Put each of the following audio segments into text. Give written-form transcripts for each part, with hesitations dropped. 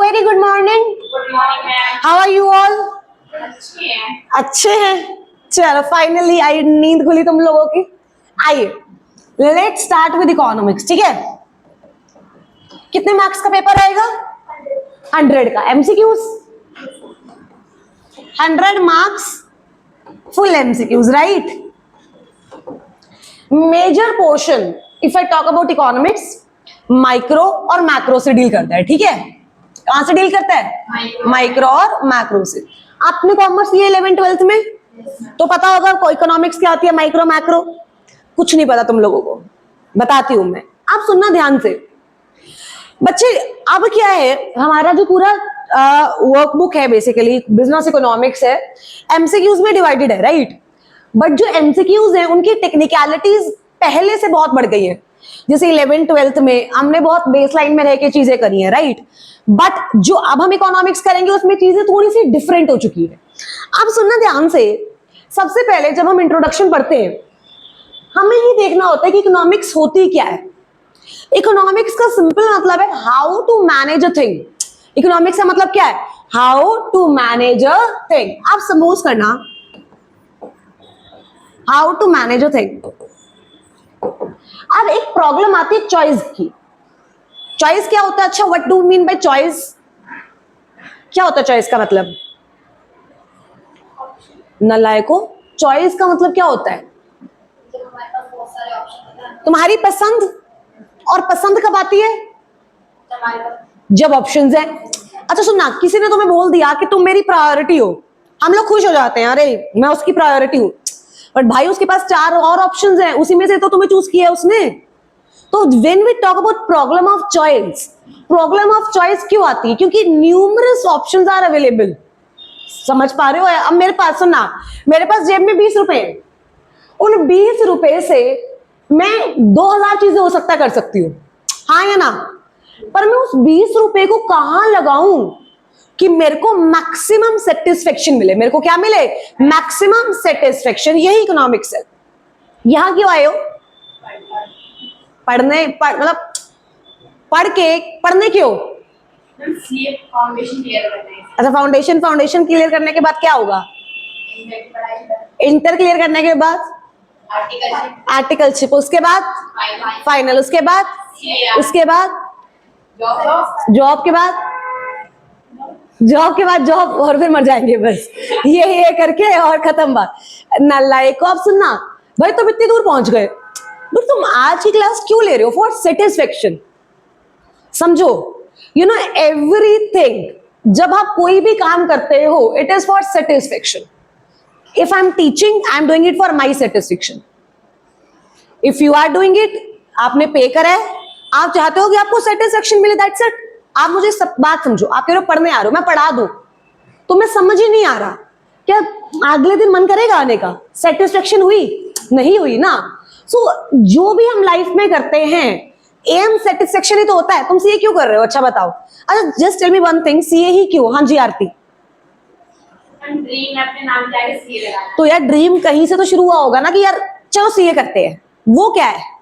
Very good morning. Good morning ma'am. How are you all? अच्छे हैं। चलो finally I, नींद खुली तुम लोगों की। आइए लेट्स स्टार्ट विद इकोनॉमिक्स। ठीक है, कितने मार्क्स का पेपर आएगा? 100 का। MCQs 100 marks, full MCQs, right. Major portion if I talk about economics micro और मैक्रो से डील करता है। ठीक है, कहां से डील करता है? माइक्रो और मैक्रो से। आपने कॉमर्स लिया 11th-12th में, तो पता होगा को इकोनॉमिक्स क्या होती है, माइक्रो मैक्रो। कुछ नहीं पता तुम लोगों को, बताती हूं मैं, आप सुनना ध्यान से बच्चे। अब क्या है, हमारा जो पूरा वर्कबुक है बेसिकली बिजनेस इकोनॉमिक्स है, एमसीक्यूज में डिवाइडेड है, राइट। बट जो एमसीक्यूज है उनकी टेक्निकलिटीज पहले से बहुत बढ़ गई है। जैसे 11th-12th में हमने बहुत बेसलाइन में रह के चीजें करी है, राइट। बट जो अब हम इकोनॉमिक्स करेंगे उसमें चीजें थोड़ी सी डिफरेंट हो चुकी है। अब सुनना ध्यान से, सबसे पहले जब हम इंट्रोडक्शन पढ़ते हैं हमें ये देखना होता है कि इकोनॉमिक्स होती क्या है। इकोनॉमिक्स का सिंपल मतलब है how to manage a thing. Economics का मतलब क्या है? How to manage a thing. आप सपोज करना, how to manage a thing. अब एक प्रॉब्लम आती है चॉइस की। चॉइस क्या होता है? अच्छा, what do mean by choice? क्या होता है चॉइस का मतलब? नलायको, चॉइस का मतलब क्या होता है? तुम्हारी पसंद। और पसंद कब आती है? जब ऑप्शंस है। अच्छा सुनना, किसी ने तुम्हें बोल दिया कि तुम मेरी प्रायोरिटी हो, हम लोग खुश हो जाते हैं, अरे मैं उसकी प्रायोरिटी हूं। बट भाई उसके पास 4 और ऑप्शंस हैं, उसी में से तो तुम्हें चूज किया उसने। तो when we talk about problem of choice, problem of choice क्यों आती है? क्योंकि न्यूमरस ऑप्शंस आर अवेलेबल। समझ पा रहे हो? अब मेरे पास सुनना, मेरे पास जेब में 20 रुपए हैं, उन 20 रुपए से मैं 2000 चीजें हो सकता कर सकती हूँ, हाँ या ना। पर मैं उस 20 रुपए को कहां लगाऊं कि मेरे को मैक्सिमम सेटिस्फेक्शन मिले। मेरे को क्या मिले? Maximum satisfaction. यही इकोनॉमिक्स है। यहां क्यों आए हो? पढ़ने मतलब पढ़ने क्यों? फाउंडेशन क्लियर करना है। अच्छा, फाउंडेशन क्लियर करने के बाद क्या होगा? इंटर क्लियर करने के बाद आर्टिकलशिप, उसके बाद फाइनल, उसके बाद जॉब के बाद जॉब, और फिर मर जाएंगे बस। ये करके और खत्म बात। नालायक को आप सुनना, भाई तुम इतनी दूर पहुंच गए, बट तुम आज की क्लास क्यों ले रहे हो? For satisfaction. समझो, यू नो एवरीथिंग। जब आप कोई भी काम करते हो it is for satisfaction. If I am teaching I am doing it for my satisfaction. If you are doing it, आपने पे करा है, आप चाहते हो कि आपको सेटिस्फेक्शन मिले, दैट्स इट। आप मुझे सब बात समझो, आप कह रहे हो पढ़ने आ रहे हो, मैं पढ़ा दूं, तो मैं समझ ही नहीं आ रहा, क्या अगले दिन मन करेगा आने का? सेटिस्फेक्शन हुई? नहीं हुई ना। सो जो भी हम लाइफ में करते हैं एम सेटिस्फेक्शन ही तो होता है। तुम सीए क्यों कर रहे हो? अच्छा बताओ। अच्छा just tell me one thing, CA ही क्यों? हाँ जी आरती। ड्रीम अपने नाम के आगे सीए लगाना। तो यार ड्रीम कहीं से तो शुरू हुआ होगा ना कि यार चलो सीए करते हैं, वो क्या है?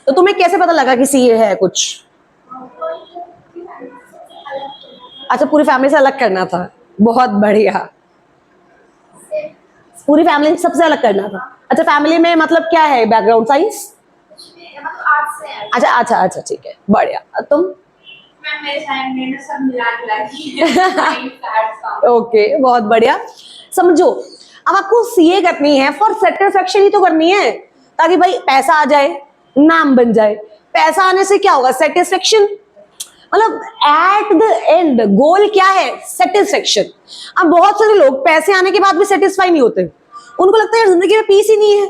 तो तुम्हें कैसे पता लगा कि सीए है कुछ? अच्छा, पूरी फैमिली से अलग करना था, बहुत बढ़िया। पूरी फैमिली सबसे अलग करना था। अच्छा, फैमिली में मतलब क्या है बैकग्राउंड? साइंस? अच्छा ठीक है, बढ़िया। तुम? मेरे फैमिली में सब मिला के ओके, बहुत बढ़िया। समझो, अब आपको सीए करनी है फॉर सेटिस्फेक्शन ही तो करनी है, ताकि भाई पैसा आ जाए, नाम बन जाए। पैसा आने से क्या होगा? सेटिस्फेक्शन। मतलब एट द एंड गोल क्या है? सेटिस्फेक्शन। अब बहुत सारे लोग पैसे आने के बाद भी सेटिस्फाई नहीं होते, उनको लगता है जिंदगी में पीस ही नहीं है।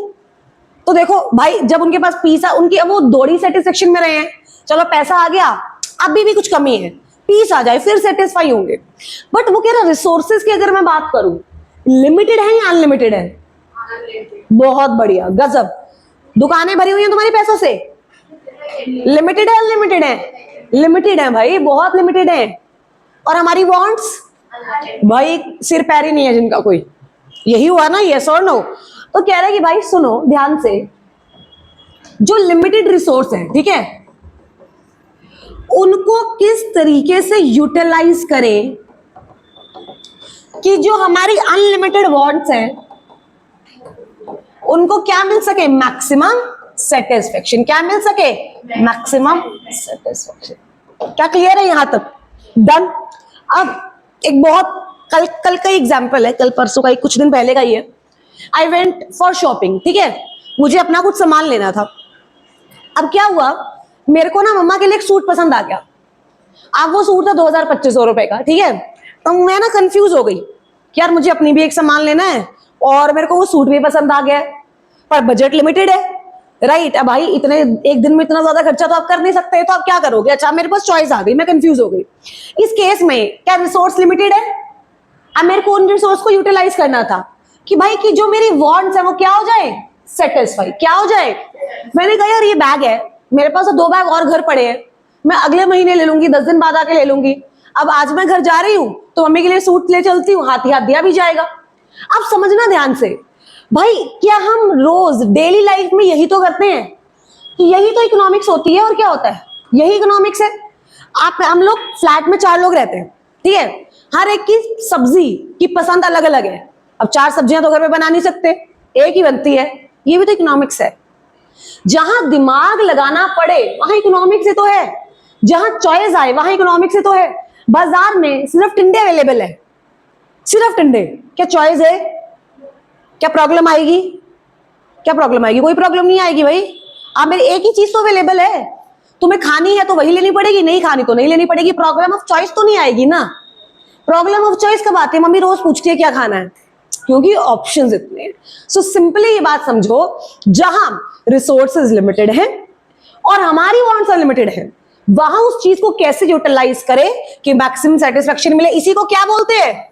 तो देखो भाई, जब उनके पास पीस उनकी वो दौड़ी सेटिस्फेक्शन में रहे हैं, चलो पैसा आ गया, अभी भी कुछ कमी है, पीस आ जाए फिर सेटिस्फाई होंगे। बट वो कह रहा रिसोर्सेज की अगर मैं बात करूं, लिमिटेड है या अनलिमिटेड है? बहुत बढ़िया, गजब। दुकानें भरी हुई हैं तुम्हारी पैसों से? लिमिटेड है अनलिमिटेड है? लिमिटेड है भाई, बहुत लिमिटेड है। और हमारी वांट्स भाई सिर पैर ही नहीं है जिनका कोई। यही हुआ ना, यस और नो? तो कह रहे कि भाई सुनो ध्यान से, जो लिमिटेड रिसोर्स है, ठीक है, उनको किस तरीके से यूटिलाइज करें कि जो हमारी अनलिमिटेड वांट्स हैं उनको क्या मिल सके, मैक्सिमम सेटिस्फेक्शन। क्या मिल सके, मैक्सिमम सेटिस्फेक्शन। क्या क्लियर है यहां तक? डन। अब एक बहुत कल का एग्जांपल है, कल परसों का, कुछ दिन पहले का ही है। आई वेंट फॉर शॉपिंग, ठीक है, मुझे अपना कुछ सामान लेना था। अब क्या हुआ, मेरे को ना मम्मा के लिए एक सूट पसंद आ गया। अब वो सूट था 2,000-2,500 रुपए का, ठीक है। तो मैं ना कंफ्यूज हो गई कि यार मुझे अपनी भी एक सामान लेना है और मेरे को वो सूट भी पसंद आ गया है, पर बजट लिमिटेड है, राइट। अब भाई इतने एक दिन में इतना ज्यादा खर्चा तो आप कर नहीं सकते, तो आप क्या करोगे? अच्छा, मेरे पास चॉइस आ गई, मैं कंफ्यूज हो गई। इस केस में क्या रिसोर्स लिमिटेड है? अब मेरे को उन रिसोर्स को यूटिलाइज करना था कि भाई कि जो मेरी वांट्स है वो क्या हो जाए, सेटिस्फाई। क्या हो जाए? मैंने कहा यार ये बैग है, मेरे पास तो 2 बैग और घर पड़े हैं, मैं अगले महीने ले लूंगी, 10 दिन बाद आके ले लूंगी। अब आज मैं घर जा रही हूं तो मम्मी के लिए सूट ले चलती हूँ, हाथ ही हाथ दिया भी जाएगा। अब समझना ध्यान से भाई, क्या हम रोज डेली लाइफ में यही तो करते हैं? तो यही तो इकोनॉमिक्स होती है, और क्या होता है? यही इकोनॉमिक्स है। हम लोग फ्लैट में 4 लोग रहते हैं, ठीक है, हर एक की सब्जी की पसंद अलग अलग है। अब 4 सब्जियां तो घर में बना नहीं सकते, एक ही बनती है। ये भी तो इकोनॉमिक्स है। जहां दिमाग लगाना पड़े वहां इकोनॉमिक्स से तो है, जहां चॉइस आए वहां इकोनॉमिक्स से तो है। बाजार में सिर्फ टिंडे अवेलेबल है, सिर्फ टिंडे। क्या चॉइस है? क्या प्रॉब्लम आएगी? क्या प्रॉब्लम आएगी? कोई प्रॉब्लम नहीं आएगी भाई। आप मेरी एक ही चीज तो अवेलेबल है, तुम्हें खानी है तो वही लेनी पड़ेगी, नहीं खानी तो नहीं लेनी पड़ेगी। प्रॉब्लम ऑफ चॉइस तो नहीं आएगी ना। प्रॉब्लम ऑफ चॉइस कब आती है? मम्मी रोज पूछती है क्या खाना है, क्योंकि ऑप्शंस इतने हैं। सो सिंपली ये बात समझो, जहां रिसोर्सेज लिमिटेड हैं और हमारी वांट्स अनलिमिटेड है, वहां उस चीज को कैसे यूटिलाइज करें कि मैक्सिमम सेटिस्फेक्शन मिले, इसी को क्या बोलते हैं?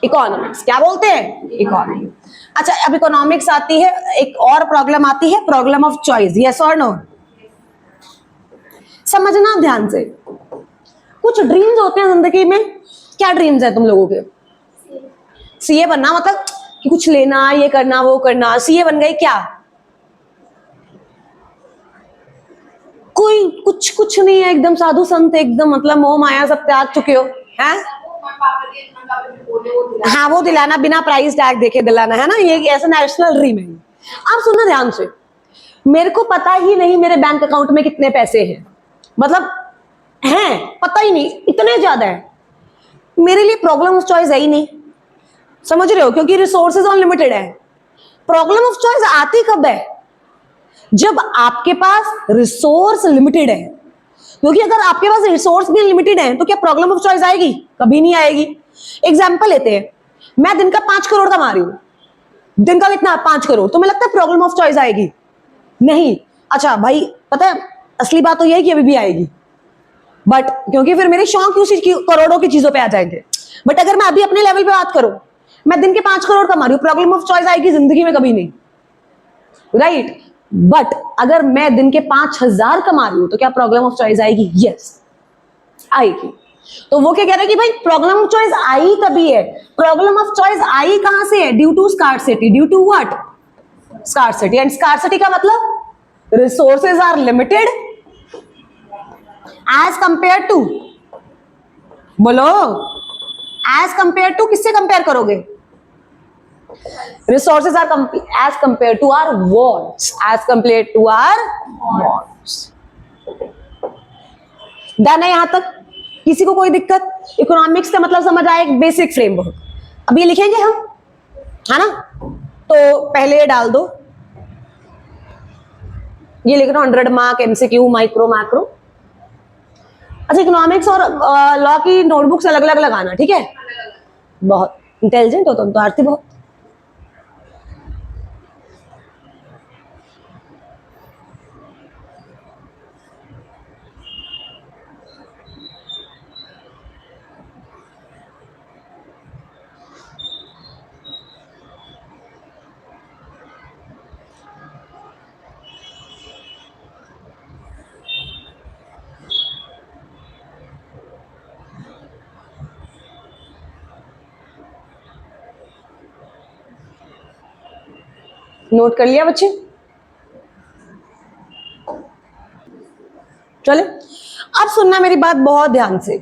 इकोनॉमिक्स। क्या बोलते हैं? इकोनॉमिक्स। अच्छा, अब इकोनॉमिक्स आती है, एक और प्रॉब्लम आती है, प्रॉब्लम ऑफ चॉइस। यस और नो? समझना ध्यान से। कुछ ड्रीम्स होते हैं जिंदगी में। क्या ड्रीम्स है तुम लोगों के? सीए बनना, मतलब कि कुछ लेना, ये करना, वो करना। सीए बन गए क्या? कोई कुछ नहीं है, एकदम साधु संत, एकदम मतलब मोह माया सब त्याग चुके हो, हैं? हाँ, वो दिलाना, बिना प्राइस टैग देके दिलाना, है ना, ये ऐसा नेशनल ड्रीम है। आप सुनना ध्यान से, मेरे को पता ही नहीं मेरे बैंक अकाउंट में कितने पैसे हैं, मतलब हैं, पता ही नहीं, इतने ज्यादा है। मेरे लिए प्रॉब्लम ऑफ चॉइस है ही नहीं, समझ रहे हो? क्योंकि रिसोर्सेज अनलिमिटेड है। प्रॉब्लम ऑफ चॉइस आती कब है? जब आपके पास रिसोर्स लिमिटेड है। क्योंकि अगर आपके पास रिसोर्स भी लिमिटेड है तो क्या प्रॉब्लम ऑफ चॉइस आएगी? कभी नहीं आएगी। एग्जांपल लेते हैं, मैं दिन का 5 करोड़ कमा रही हूं, दिन का कितना? 5 करोड़। तो मैं लगता है प्रॉब्लम ऑफ चॉइस आएगी? नहीं। अच्छा भाई, पता है असली बात तो यह है कि अभी भी आएगी, बट क्योंकि फिर मेरे शौक उसी करोड़ों की चीजों पे आ जाएंगे। बट अगर मैं अभी अपने लेवल पे बात करूं, मैं दिन के 5 करोड़ कमा रही हूं, प्रॉब्लम ऑफ चॉइस आएगी जिंदगी में? कभी नहीं, राइट। बट अगर मैं दिन के 5,000 कमा रही हूं तो क्या प्रॉब्लम ऑफ चॉइस आएगी? यस, आएगी। तो वो क्या कह रहे हैं कि भाई प्रॉब्लम ऑफ चॉइस आई तभी है। प्रॉब्लम ऑफ चॉइस आई कहां से है? Due to scarcity. Due to what? Scarcity. And scarcity का मतलब resources are limited as compared to, बोलो, एज कंपेयर टू, किससे कंपेयर करोगे? Resources are as compared to our wants, as compared to our wants. Done है यहां तक? किसी को कोई दिक्कत? इकोनॉमिक्स का मतलब समझ आया, एक बेसिक फ्रेमवर्क। अब ये लिखेंगे हम, है ना? तो पहले ये डाल दो, ये लिख रहा हूं 100 मार्क एमसीक्यू, माइक्रो, मैक्रो। अच्छा, इकोनॉमिक्स और लॉ की नोटबुक्स अलग अलग लगाना, ठीक है? बहुत इंटेलिजेंट हो तुम तो आरती, बहुत। नोट कर लिया बच्चे? चले, अब सुनना मेरी बात बहुत ध्यान से।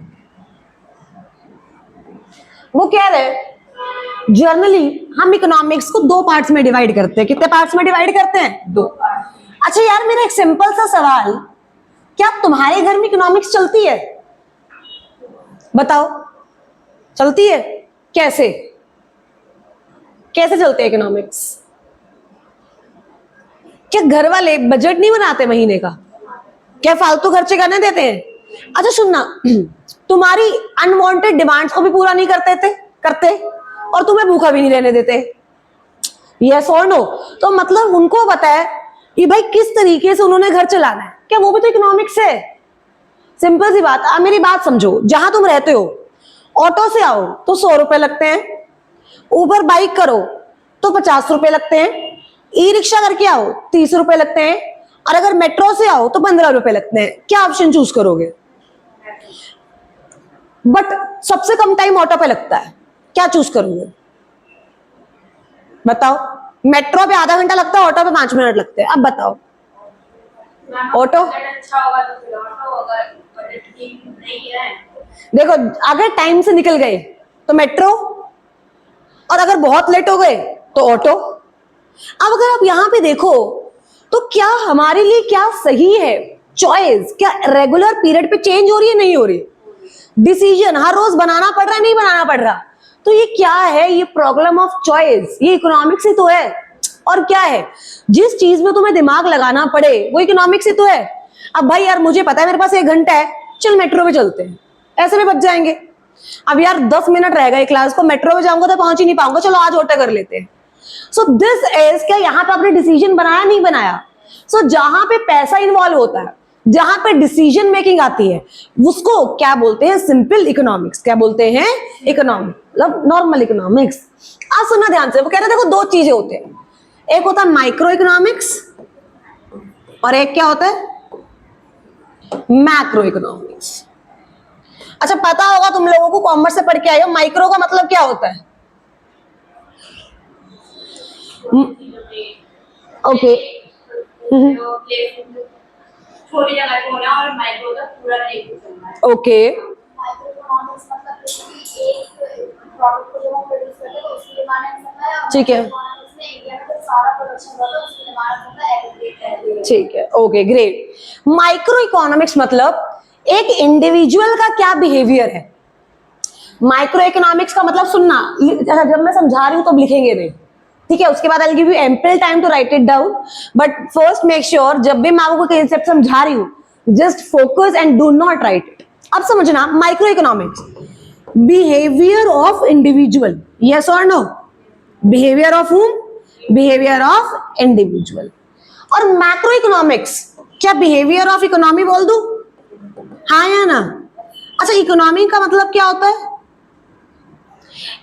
वो कह रहे जर्नली हम इकोनॉमिक्स को दो पार्ट्स में डिवाइड करते हैं। कितने पार्ट्स में डिवाइड करते हैं? दो। अच्छा यार, मेरा एक सिंपल सा सवाल, क्या तुम्हारे घर में इकोनॉमिक्स चलती है? बताओ, चलती है? कैसे कैसे चलते हैं इकोनॉमिक्स? क्या घर वाले बजट नहीं बनाते महीने का? क्या फालतू खर्चे करने देते हैं? अच्छा सुनना, तुम्हारी अनवांटेड डिमांड्स को भी पूरा नहीं करते और तुम्हें भूखा भी नहीं रहने देते। यस और नो? तो मतलब उनको पता है कि भाई किस तरीके से उन्होंने घर चलाना है। क्या वो भी तो इकोनॉमिक्स है? सिंपल सी बात। आप मेरी बात समझो, जहां तुम रहते हो, ऑटो से आओ तो 100 रुपए लगते हैं, उबर बाइक करो तो 50 रुपए लगते हैं, ई रिक्शा करके आओ 30 रुपए लगते हैं, और अगर मेट्रो से आओ तो 15 रुपए लगते हैं। क्या ऑप्शन चूज करोगे? बट सबसे कम टाइम ऑटो पे लगता है, क्या चूज करोगे? बताओ। मेट्रो पे आधा घंटा लगता है, ऑटो पे 5 मिनट लगते हैं। अब बताओ। ऑटो? अच्छा होगा तो फिर ऑटो, अगर बजट ठीक नहीं है देखो, अगर टाइम से निकल गए तो मेट्रो, और अगर बहुत लेट हो गए तो ऑटो। अब अगर आप यहां पे देखो तो क्या हमारे लिए क्या सही है चॉइस? क्या रेगुलर पीरियड पे चेंज हो रही है, नहीं हो रही? डिसीजन हर रोज बनाना पड़ रहा है, नहीं बनाना पड़ रहा? तो ये क्या है? ये प्रॉब्लम ऑफ चॉइस। ये इकोनॉमिक्स ही तो है। और क्या है? जिस चीज में तुम्हें दिमाग लगाना पड़े वो इकोनॉमिक्स ही तो है। अब भाई यार, मुझे पता है मेरे पास 1 घंटा है, चल मेट्रो में चलते हैं, ऐसे में बच जाएंगे। अब यार 10 मिनट रह गए क्लास को, मेट्रो में जाऊंगा तो पहुंच ही नहीं पाऊंगा, चलो आज ऑटो कर लेते हैं। सो दिस इज, क्या यहाँ पे आपने डिसीजन बनाया, नहीं बनाया? सो जहां पे पैसा इन्वॉल्व होता है, जहां पे डिसीजन मेकिंग आती है, उसको क्या बोलते हैं? Simple economics. क्या बोलते हैं? इकोनॉमिक्स, मतलब नॉर्मल इकोनॉमिक्स। आज सुनना ध्यान से, वो कह रहे देखो 2 चीजें होते हैं, एक होता है माइक्रो इकोनॉमिक्स और एक क्या होता है? Macro economics. अच्छा, पता होगा तुम लोगों को, कॉमर्स से पढ़ के आए हो, माइक्रो का मतलब क्या होता है? ओके, छोटी जगह पे होना और माइक्रो का पूरा नहीं चलना है। ओके, माइक्रोइकोनॉमिक्स मतलब कि एक प्रोडक्ट को जब हम प्रोड्यूस करते हैं तो उसकी डिमांड होता है, और ठीक है। इकोनॉमिक्स में इंडिया में जो सारा प्रोडक्शन होता है उसकी डिमांड होता है एग्रीगेट। ठीक है, ओके, ग्रेट। माइक्रो इकोनॉमिक्स मतलब एक इंडिविजुअल का क्या बिहेवियर है। माइक्रो इकोनॉमिक्स का मतलब, सुनना, जब मैं समझा रही हूं तो लिखेंगे नहीं, ठीक है? उसके बाद I will give you ample time to write it down, but first make sure जब भी मैं आपको कंसेप्ट समझा रही हूं just focus and do not write it. अब समझना, microeconomics, behaviour of individual, yes और no? Behaviour of whom? Behaviour of individual. और मैक्रो इकोनॉमिक्स, क्या बिहेवियर ऑफ इकोनॉमी बोल दूं? हाँ या ना? अच्छा, इकोनॉमी का मतलब क्या होता है?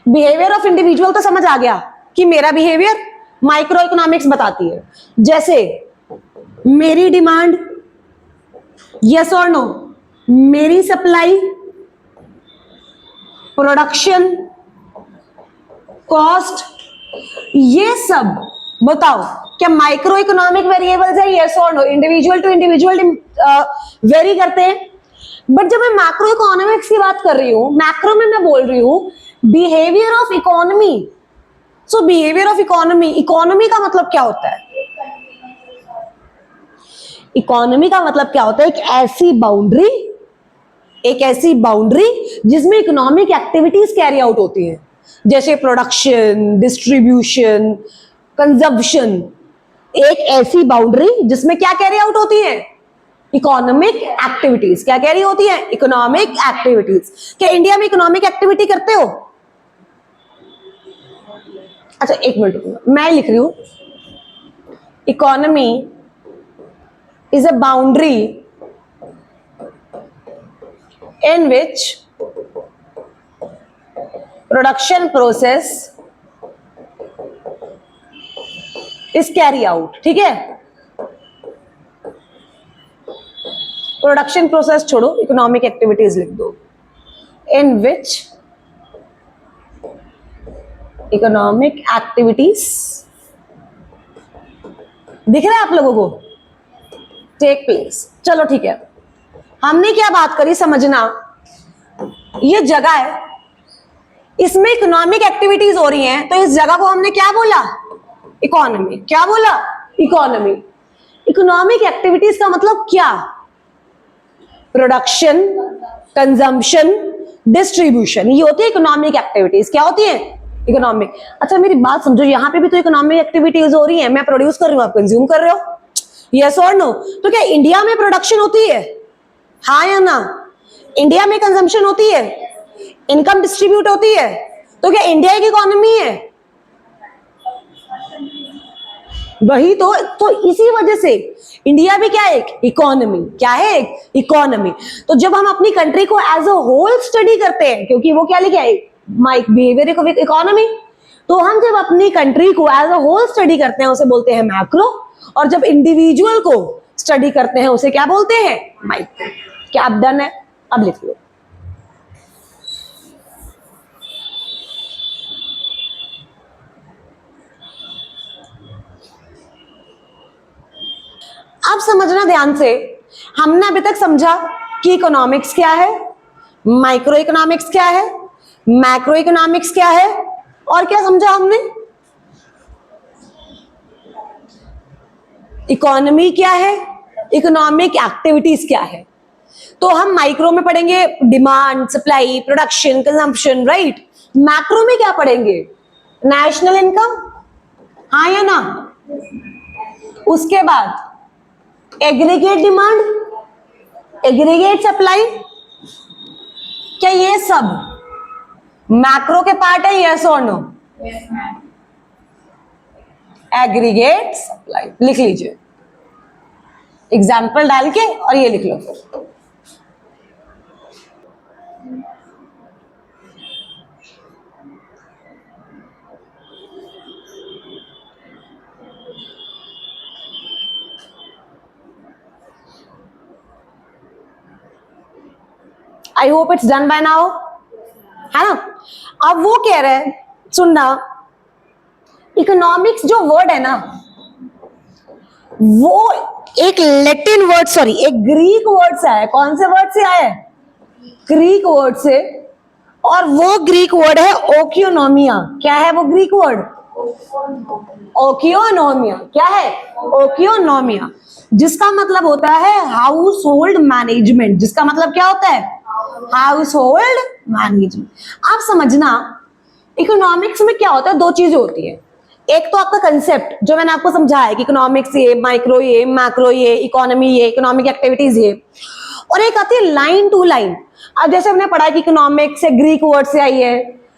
बिहेवियर ऑफ इंडिविजुअल तो समझ आ गया कि मेरा बिहेवियर। माइक्रो इकोनॉमिक्स बताती है जैसे मेरी डिमांड, यस और नो, मेरी सप्लाई, प्रोडक्शन, कॉस्ट, ये सब बताओ क्या माइक्रो इकोनॉमिक वेरिएबल्स है? यस और no? Individual to individual vary करते हैं। बट जब मैं मैक्रो इकोनॉमिक्स की बात कर रही हूं, मैक्रो में मैं बोल रही हूं behaviour of economy. So behaviour of economy, economy का मतलब क्या होता है? इकोनॉमी का मतलब क्या होता है? एक ऐसी बाउंड्री जिसमें इकोनॉमिक एक्टिविटीज कैरी आउट होती हैं, जैसे प्रोडक्शन, डिस्ट्रीब्यूशन, कंजम्पशन। एक ऐसी बाउंड्री जिसमें क्या कैरी आउट होती है? Economic activities. क्या कैरी होती है? Economic activities. क्या इंडिया में इकोनॉमिक एक्टिविटी करते हो? अच्छा, 1 मिनट, मैं लिख रही हूं, economy is a boundary in which production process is carry out। ठीक है, प्रोडक्शन प्रोसेस छोड़ो, इकोनॉमिक एक्टिविटीज लिख दो। in which इकोनॉमिक एक्टिविटीज, दिख रहा है आप लोगों को? Take place. चलो ठीक है, हमने क्या बात करी समझना, ये जगह है, इसमें इकोनॉमिक एक्टिविटीज हो रही हैं, तो इस जगह को हमने क्या बोला? इकोनॉमी। क्या बोला? इकोनॉमी। इकोनॉमिक एक्टिविटीज का मतलब क्या? प्रोडक्शन, कंजम्पशन, डिस्ट्रीब्यूशन, ये होती है इकोनॉमिक एक्टिविटीज। क्या होती है? इकोनॉमिक। अच्छा मेरी बात समझो, यहाँ पे भी तो इकोनॉमिक एक्टिविटीज हो रही है, मैं प्रोड्यूस कर रही हूँ, आप कंज्यूम कर रहे हो, यस और नो? तो क्या इंडिया में प्रोडक्शन होती है? हाँ या ना? इंडिया में कंजम्पशन होती है? इनकम डिस्ट्रीब्यूट होती है? तो क्या इंडिया की इकोनॉमी है? वही तो इसी वजह से इंडिया भी क्या है? एक इकोनॉमी। क्या है? एक इकोनॉमी। तो जब हम अपनी कंट्री को एज अ होल स्टडी करते हैं, क्योंकि वो क्या लिखा है? माइक बिहेवियर ऑफ इकोनॉमी, तो हम जब अपनी कंट्री को एज अ होल स्टडी करते हैं उसे बोलते हैं मैक्रो, और जब इंडिविजुअल को स्टडी करते हैं उसे क्या बोलते हैं? माइक्रो। क्या अब डन है? अब लिख लो। अब समझना ध्यान से, हमने अभी तक समझा कि इकोनॉमिक्स क्या है, माइक्रो इकोनॉमिक्स क्या है, मैक्रो इकोनॉमिक्स क्या है, और क्या समझा हमने? इकोनॉमी क्या है, इकोनॉमिक एक्टिविटीज क्या है। तो हम माइक्रो में पढ़ेंगे demand, supply, production, consumption, right. Macro में क्या पढ़ेंगे? नेशनल इनकम, हाँ या ना? उसके बाद एग्रीगेट डिमांड, एग्रीगेट सप्लाई, क्या ये सब मैक्रो के पार्ट है? यस और नो? एग्रीगेट सप्लाई लिख लीजिए, एग्जाम्पल डाल के, और ये लिख लो फिर। I hope it's done by now, है ना? अब वो कह रहे हैं, सुनना, इकोनॉमिक्स जो वर्ड है ना, वो एक लैटिन वर्ड, सॉरी एक ग्रीक वर्ड से आया। कौन से वर्ड से आया? ग्रीक वर्ड से। और वो ग्रीक वर्ड है ओकियोनोमिया। क्या है वो ग्रीक वर्ड? ओकियोनोमिया। क्या है? ओकियोनोमिया, जिसका मतलब होता है हाउस होल्ड मैनेजमेंट। जिसका मतलब क्या होता है? House hold management. आप समझना, इकोनॉमिक्स में क्या होता है? दो चीजें होती है। एक तो आपका कंसेप्ट जो मैंने आपको समझाया कि इकोनॉमिक्स ये, माइक्रो ये, मैक्रो ये, इकोनॉमी ये, इकोनॉमिक एक्टिविटीज ये, और एक आती है लाइन टू लाइन। अब जैसे हमने पढ़ा कि इकोनॉमिक्स से ग्रीक वर्ड से आई है,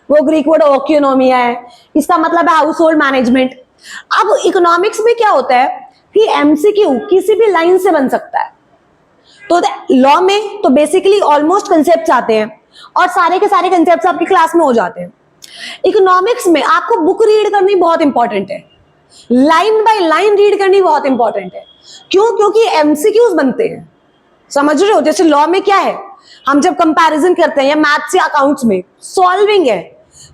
वो ग्रीक वर्ड ओकियोनोमिया है, इसका मतलब है हाउस होल्ड मैनेजमेंट। अब इकोनॉमिक्स में क्या होता है कि एमसीक्यू किसी भी लाइन से बन सकता है। तो लॉ में तो बेसिकली ऑलमोस्ट कंसेप्ट आते हैं, और सारे के सारे कंसेप्ट आपकी क्लास में हो जाते हैं। इकोनॉमिक्स में आपको बुक रीड करनी बहुत इंपॉर्टेंट है, लाइन बाय लाइन रीड करनी बहुत इंपॉर्टेंट है। क्यों? क्योंकि एमसीक्यूज बनते हैं, समझ रहे हो? जैसे लॉ में क्या है, हम जब कंपैरिजन करते हैं या मैथ्स या अकाउंट्स में सॉल्विंग है,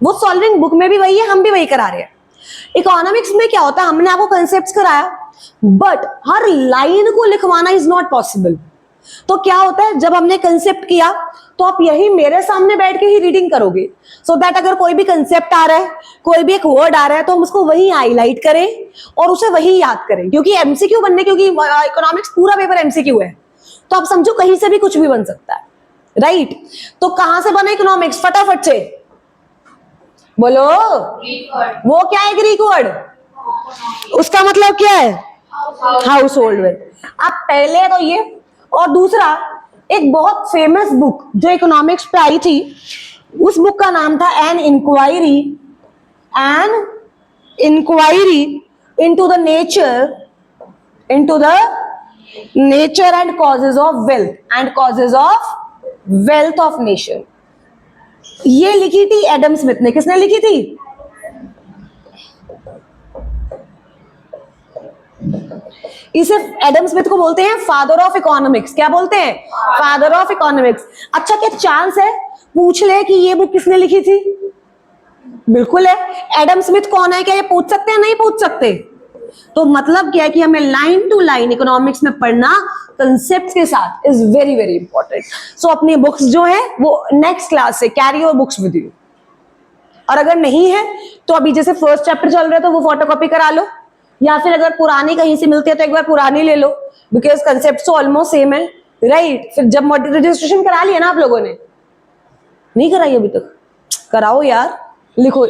वो सॉल्विंग बुक में भी वही है, हम भी वही करा रहे हैं। इकोनॉमिक्स में क्या होता है, हमने आपको कंसेप्ट कराया, बट हर लाइन को लिखवाना इज नॉट पॉसिबल। तो क्या होता है, जब हमने कंसेप्ट किया तो आप यही मेरे सामने बैठ के ही रीडिंग करोगे, सो दैट अगर कोई भी कंसेप्ट आ रहा है, कोई भी एक वर्ड आ रहा है, तो हम उसको वही हाईलाइट करें और उसे वही याद करें। क्योंकि एमसीक्यू बनने, क्योंकि इकोनॉमिक्स पूरा पेपर एमसीक्यू है, तो आप समझो कहीं से भी कुछ भी बन सकता है, राइट? तो कहां से बना इकोनॉमिक्स? फटाफट से बोलो। वो क्या है ग्रीक वर्ड? उसका मतलब क्या है? House hold wealth. अब पहले तो ये, और दूसरा एक बहुत फेमस बुक जो इकोनॉमिक्स पे आई थी, उस बुक का नाम था an inquiry into the nature and causes of wealth of nation. ये लिखी थी एडम स्मिथ ने। किसने लिखी थी? इसे एडम स्मिथ को बोलते हैं फादर ऑफ इकोनॉमिक्स। क्या बोलते हैं? Father of economics. अच्छा, क्या चांस है पूछ ले कि ये बुक किसने लिखी थी? बिल्कुल है। एडम स्मिथ कौन है? क्या ये पूछ सकते हैं? नहीं पूछ सकते। तो मतलब क्या है कि हमें लाइन टू लाइन इकोनॉमिक्स में पढ़ना कंसेप्ट के साथ इज वेरी वेरी इंपॉर्टेंट. सो अपनी बुक्स जो है वो नेक्स्ट क्लास से carry your books with you. और अगर नहीं है तो अभी जैसे फर्स्ट चैप्टर चल रहा है तो वो फोटोकॉपी करा लो, या फिर अगर पुरानी कहीं से मिलती है तो एक बार पुरानी ले लो, बिकॉज कंसेप्ट तो ऑलमोस्ट सेम है, राइट. फिर जब रजिस्ट्रेशन करा लिया ना आप लोगों ने, नहीं कराई अभी तक, कराओ यार, लिखो.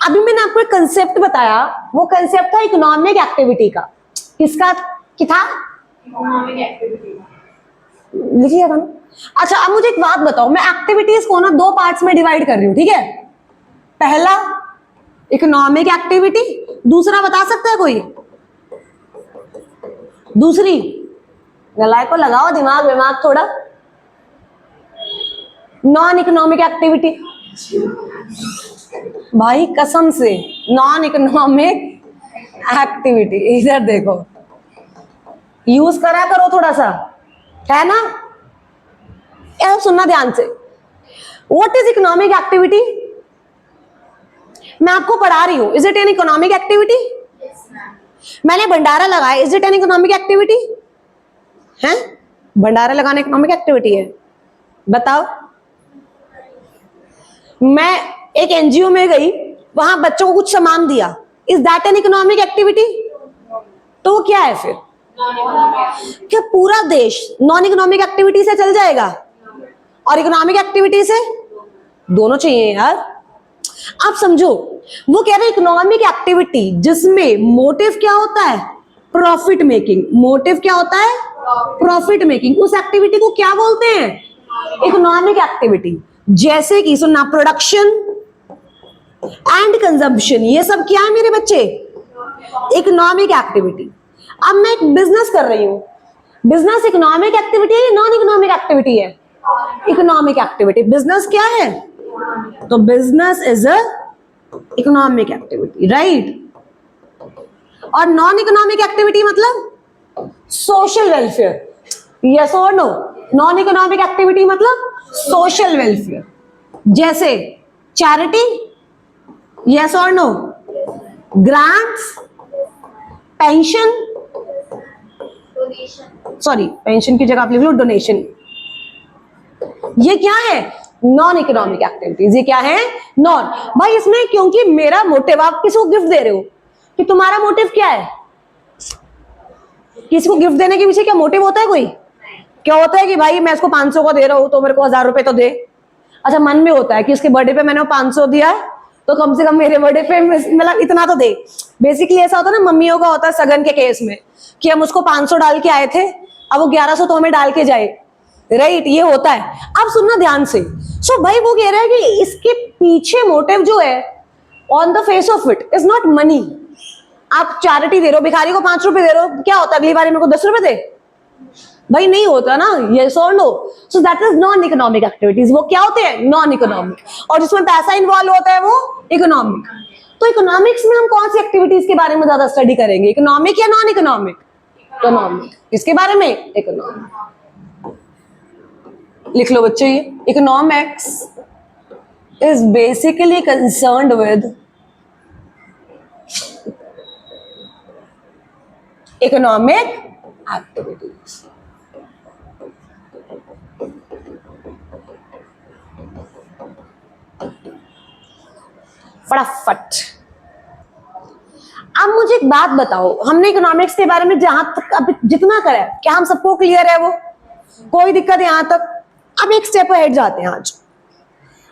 अभी मैंने आपको एक कंसेप्ट बताया, वो कंसेप्ट था इकोनॉमिक एक्टिविटी का. किसका कि था? Economic activity. लिखिए था ना. अच्छा अब मुझे एक बात बताओ, मैं एक्टिविटीज को ना दो पार्ट्स में डिवाइड कर रही हूँ, ठीक है. पहला इकोनॉमिक एक्टिविटी, दूसरा बता सकता है कोई? दूसरी गलाय को लगाओ दिमाग विमाग थोड़ा. Non economic activity. भाई कसम से नॉन इकोनॉमिक एक्टिविटी, इधर देखो, यूज करा करो थोड़ा सा, है ना. यार सुनना ध्यान से. What is economic activity? मैं आपको पढ़ा रही हूं, is it an economic activity? मैंने भंडारा लगाया, is it an economic activity? है भंडारा लगाना इकोनॉमिक एक्टिविटी है? बताओ. मैं एक एनजीओ में गई, वहां बच्चों को कुछ सामान दिया, is that an economic activity? तो वो क्या है फिर? क्या पूरा देश नॉन इकोनॉमिक एक्टिविटी से चल जाएगा और इकोनॉमिक एक्टिविटी से? दोनों चाहिए यार. आप समझो, वो कह रहे इकोनॉमिक एक्टिविटी जिसमें मोटिव क्या होता है? Profit making. मोटिव क्या होता है? Profit making. उस एक्टिविटी को क्या बोलते हैं? Economic activity. जैसे कि सुनना, प्रोडक्शन एंड कंजम्पशन, ये सब क्या है मेरे बच्चे? Economic activity. अब मैं एक बिजनेस कर रही हूं, बिजनेस इकोनॉमिक एक्टिविटी है या नॉन इकोनॉमिक एक्टिविटी है? Economic activity. बिजनेस क्या है? तो business is a economic activity, right. और नॉन इकोनॉमिक एक्टिविटी मतलब सोशल वेलफेयर. यस और नो? नॉन इकोनॉमिक एक्टिविटी मतलब सोशल वेलफेयर, जैसे चैरिटी. यस और no? Grants, pension, sorry pension की जगह आप लिख लो डोनेशन. ये क्या है? Non economic activities. ये क्या है? नॉन. भाई इसमें क्योंकि मेरा मोटिव, आप किसी को गिफ्ट दे रहे हो, कि तुम्हारा मोटिव क्या है? किसी को गिफ्ट देने के पीछे क्या मोटिव होता है? कोई क्या होता है कि भाई मैं इसको 500 का दे रहा हूं तो मेरे को 1000 रुपए तो दे. अच्छा मन में होता है कि इसके बर्थडे पे मैंने 500 दिया है तो कम से कम मेरे बर्थडे पे मतलब इतना तो दे. बेसिकली ऐसा होता है ना, मम्मियों का होता है सगन के केस में, कि हम उसको 500 डाल के आए थे, अब वो 1100 तो हमें डाल के जाए, राइट. ये होता है. अब सुनना ध्यान से. सो भाई वो कह रहा है कि इसके पीछे मोटिव जो है on the face of it is not money. आप चैरिटी दे रहे हो, भिखारी को 5 रुपए दे रहे हो, क्या होता है अगली बार मेरे को 10 रुपए दे? भाई नहीं होता ना. यस और no? So that is non economic activities. वो क्या होते हैं? Non economic. और जिसमें पैसा इन्वॉल्व होता है वो इकोनॉमिक. तो इकोनॉमिक्स में हम कौन सी एक्टिविटीज के बारे में ज्यादा स्टडी करेंगे, इकोनॉमिक या नॉन इकोनॉमिक? इकोनॉमिक. किसके बारे में? इकोनॉमिक. लिख लो बच्चे, ये economics is basically concerned with economic activities. फटाफट. अब मुझे एक बात बताओ, हमने इकोनॉमिक्स के बारे में जहां तक अब जितना करा है, क्या हम सबको क्लियर है? वो कोई दिक्कत यहां तक? अब एक स्टेप अहेड जाते हैं. आज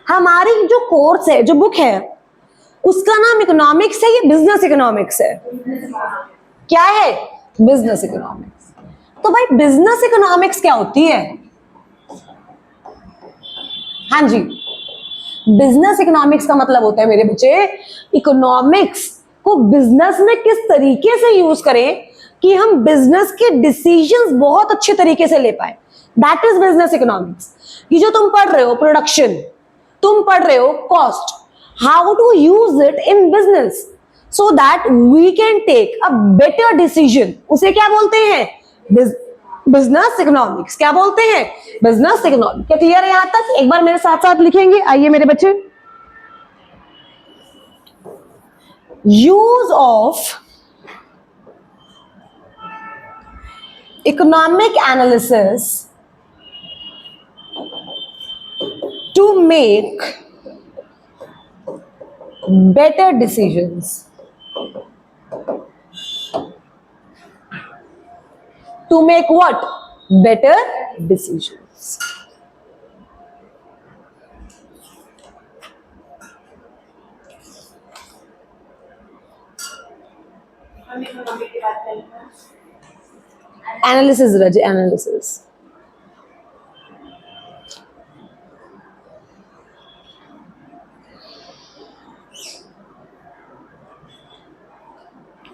हमारी जो कोर्स है, जो बुक है, उसका नाम इकोनॉमिक्स है या बिजनेस इकोनॉमिक्स है? क्या है? Business economics. तो भाई बिजनेस इकोनॉमिक्स क्या होती है? हाँ जी, बिजनेस इकोनॉमिक्स का मतलब होता है मेरे बच्चे, इकोनॉमिक्स को बिजनेस में किस तरीके से यूज करें कि हम बिजनेस के डिसीजंस बहुत अच्छे तरीके से ले पाए. That is business economics. ये जो तुम पढ़ रहे हो प्रोडक्शन, तुम पढ़ रहे हो cost, how to use it in business so that we can take a better decision, उसे क्या बोलते हैं? Business economics. क्या बोलते हैं? Business economics. क्या क्लियर है यहां तक? एक बार मेरे साथ साथ लिखेंगे. आइए मेरे बच्चे, use of economic analysis to make better decisions. To make what? Better decisions. हम इकोनॉमिक की बात करें ना, Analysis, Raj, analysis.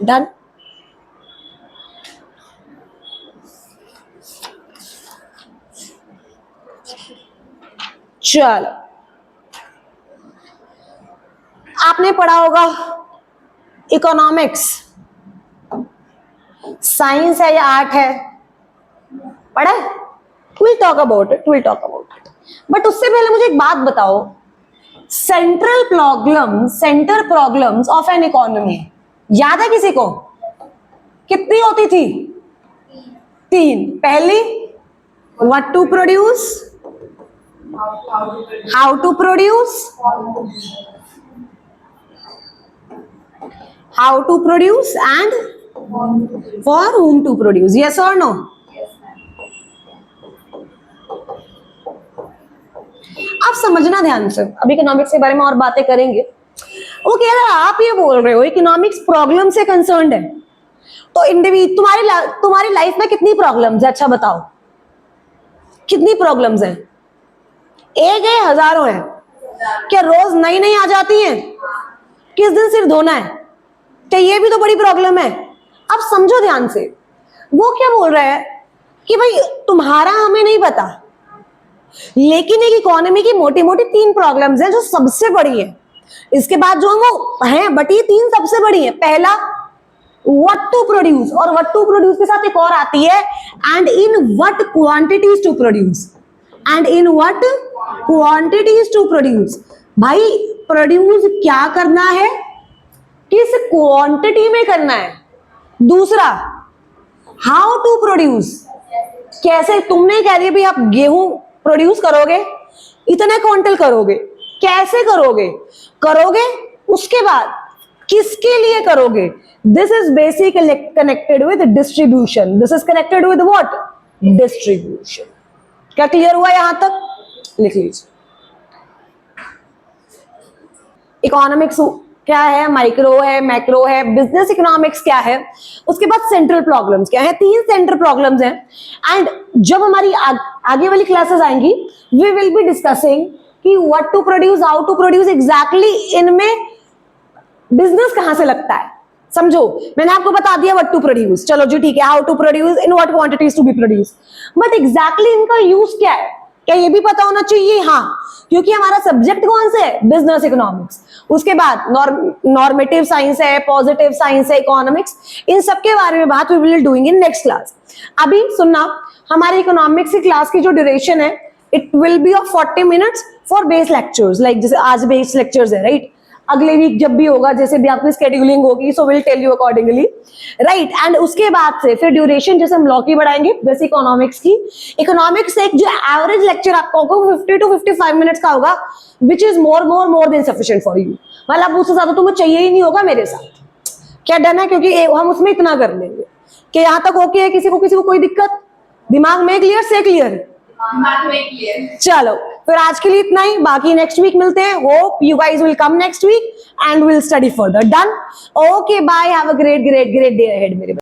Done. चलो, आपने पढ़ा होगा इकोनॉमिक्स साइंस है या आर्ट है, पढ़ा है? We'll talk about it. But उससे पहले मुझे एक बात बताओ, centre problems of an economy याद है किसी को? कितनी होती थी? 3. पहली, what to produce, how to produce, and for whom to produce. Yes or no? आप समझना ध्यान से, अभी इकोनॉमिक्स के बारे में और बातें करेंगे। वो कह रहा है आप ये बोल रहे हो इकोनॉमिक्स प्रॉब्लम से कंसर्न्ड है, तो तुम्हारी लाइफ में कितनी प्रॉब्लम्स है? अच्छा बताओ, कितनी प्रॉब्लम्स हैं? एक है, हजारों है? क्या रोज नई नई आ जाती हैं? किस दिन सिर धोना है? क्या ये भी तो बड़ी प्रॉब्लम है? अब समझो ध्यान से, वो क्या बोल रहा है कि भाई तुम्हारा हमें नहीं पता, लेकिन एक इकोनॉमी की मोटी मोटी 3 प्रॉब्लम्स हैं जो सबसे बड़ी है। इसके बाद जो वो हैं, बट ये 3 सबसे बड़ी है। पहला, व्हाट टू प्रोड्यूस, और व्हाट टू प्रोड्यूस के साथ एक और आती है, and in what quantities to produce, भाई प्रोड्यूस क्या करना है, किस क्वांटिटी में करना है। दूसरा, हाउ टू प्रोड्यूस, कैसे, तुमने कह दिया भाई आप गेहूं प्रोड्यूस करोगे, इतने क्विंटल करोगे, कैसे करोगे, उसके बाद किसके लिए करोगे। This is basically connected with distribution. This is connected with what? Distribution. क्या क्लियर हुआ यहां तक? लिख लीजिए। इकोनॉमिक्स क्या है, माइक्रो है, मैक्रो है, बिजनेस इकोनॉमिक्स क्या है, उसके बाद सेंट्रल प्रॉब्लम्स क्या है। 3 सेंट्रल प्रॉब्लम्स हैं, एंड जब हमारी आगे वाली क्लासेस आएंगी वी विल बी डिस्कसिंग कि what to produce, how to produce, exactly इनमें बिजनेस कहां से लगता है। समझो, मैंने आपको बता दिया व्हाट टू प्रोड्यूस, चलो जी ठीक है, how to produce, in what quantities to be produce, but exactly इनका यूज क्या है, क्या ये भी पता होना चाहिए? हाँ, क्योंकि हमारा सब्जेक्ट कौन से है? Business economics. उसके बाद नॉर्मेटिव साइंस है, पॉजिटिव साइंस है, इकोनॉमिक्स, इन सब के बारे में बात we will doing in next class. अभी सुनना, हमारी इकोनॉमिक्स की क्लास की जो ड्यूरेशन है, it will be of 40 minutes for base lectures, like जैसे आज बेस लेक्चर्स है, राइट? अगले वीक जब भी होगा, जैसे भी आपकी शेड्यूलिंग होगी, so will tell you accordingly, right? And उसके बाद से फिर ड्यूरेशन जैसे हम लॉ की बढ़ाएंगे, जैसे इकोनॉमिक्स की। इकोनॉमिक्स एक जो एवरेज लेक्चर आपका होगा 50 to 55 मिनट्स का होगा, which is more than sufficient for you. मतलब उससे ज्यादा तुम्हें चाहिए ही नहीं होगा मेरे साथ। क्या डन है? क्योंकि हम उसमें इतना कर लेंगे कि यहाँ तक ओके है। किसी को कोई दिक्कत? दिमाग में क्लियर से क्लियर? चलो फिर आज के लिए इतना ही, बाकी नेक्स्ट वीक मिलते हैं। Hope you guys will come next week and will study further. Done? Okay, bye, have a great day ahead मेरे